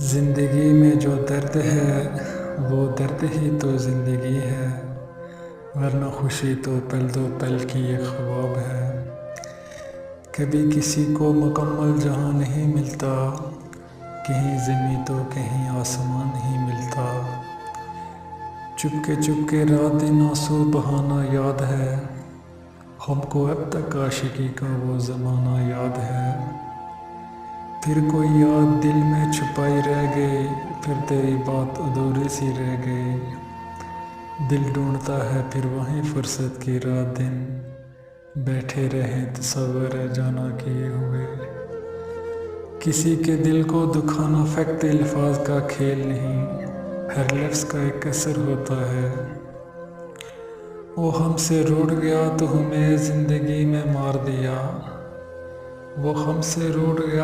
زندگی میں جو درد ہے وہ درد ہی تو زندگی ہے، ورنہ خوشی تو پل دو پل کی ایک خواب ہے۔ کبھی کسی کو مکمل جہاں نہیں ملتا، کہیں زمیں تو کہیں آسمان نہیں ملتا۔ چپ کے رات دن آنسو بہانا یاد ہے، ہم کو اب تک عاشقی کا وہ زمانہ یاد ہے۔ پھر کوئی یاد دل میں چھپائی رہ گئی، پھر تیری بات ادھوری سی رہ گئی۔ دل ڈھونڈتا ہے پھر وہیں فرصت کی رات دن، بیٹھے رہے تصور جانا کیے ہوئے۔ کسی کے دل کو دکھانا فقط الفاظ کا کھیل نہیں، ہر لفظ کا ایک اثر ہوتا ہے۔ وہ ہم سے روٹھ گیا تو ہمیں زندگی میں مار دیا، وہ ہم سے روٹھ گیا